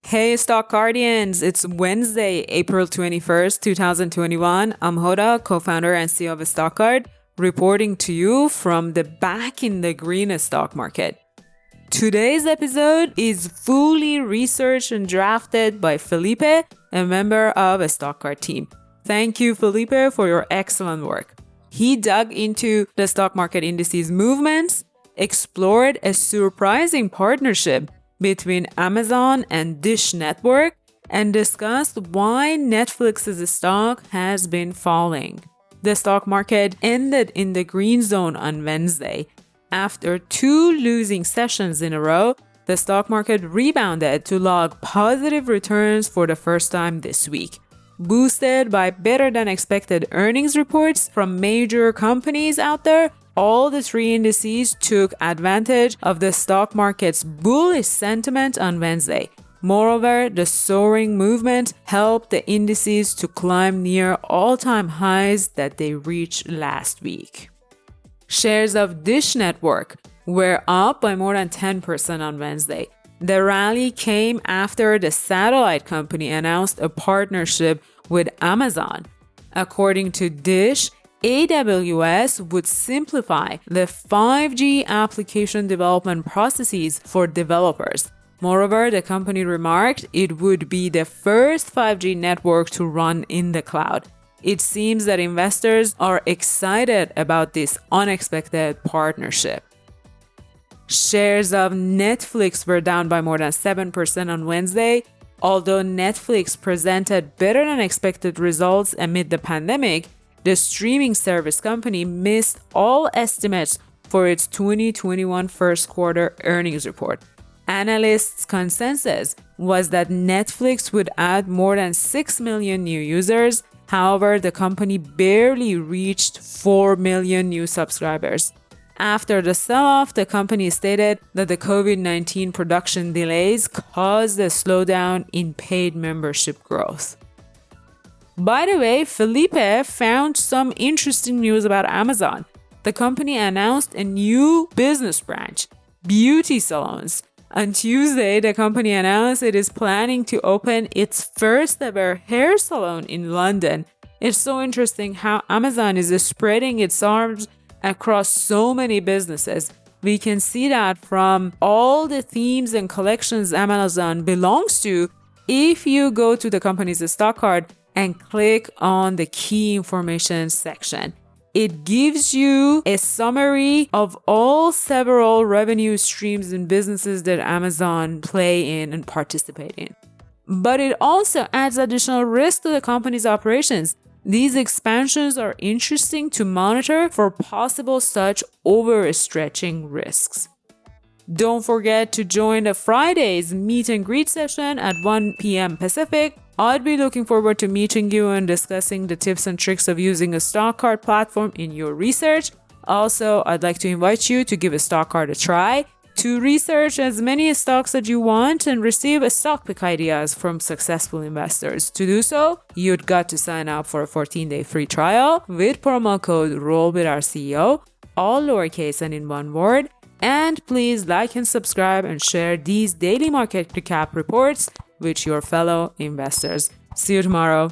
Hey Stock Guardians, it's Wednesday, April 21st, 2021. I'm Hoda, co-founder and CEO of StockGuard, reporting to you from the back in the green stock market. Today's episode is fully researched and drafted by Felipe, a member of a StockGuard team. Thank you, Felipe, for your excellent work. He dug into the stock market indices movements, explored a surprising partnership between Amazon and Dish Network, and discussed why Netflix's stock has been falling. The stock market ended in the green zone on Wednesday. After 2 losing sessions in a row, the stock market rebounded to log positive returns for the first time this week, boosted by better than expected earnings reports from major companies out there. All the 3 indices took advantage of the stock market's bullish sentiment on Wednesday. Moreover, the soaring movement helped the indices to climb near all-time highs that they reached last week. Shares of Dish Network were up by more than 10% on Wednesday. The rally came after the satellite company announced a partnership with Amazon. According to Dish, AWS would simplify the 5G application development processes for developers. Moreover, the company remarked it would be the first 5G network to run in the cloud. It seems that investors are excited about this unexpected partnership. Shares of Netflix were down by more than 7% on Wednesday. Although Netflix presented better than expected results amid the pandemic, the streaming service company missed all estimates for its 2021 first quarter earnings report. Analysts' consensus was that Netflix would add more than 6 million new users. However, the company barely reached 4 million new subscribers. After the sell-off, the company stated that the COVID-19 production delays caused a slowdown in paid membership growth. By the way, Felipe found some interesting news about Amazon. The company announced a new business branch, beauty salons. On Tuesday, the company announced it is planning to open its first ever hair salon in London. It's so interesting how Amazon is spreading its arms across so many businesses. We can see that from all the themes and collections Amazon belongs to if you go to the company's stock card and click on the key information section. It gives you a summary of all several revenue streams and businesses that Amazon play in and participate in. But it also adds additional risk to the company's operations. These expansions are interesting to monitor for possible such overstretching risks. Don't forget to join the Friday's meet and greet session at 1 p.m. Pacific. I'd be looking forward to meeting you and discussing the tips and tricks of using a stock card platform in your research. Also, I'd like to invite you to give a stock card a try, to research as many stocks that you want and receive stock pick ideas from successful investors. To do so, you'd got to sign up for a 14-day free trial with promo code ROLLWITHOURCEO, all lowercase and in one word. And please like and subscribe and share these daily market recap reports with your fellow investors. See you tomorrow.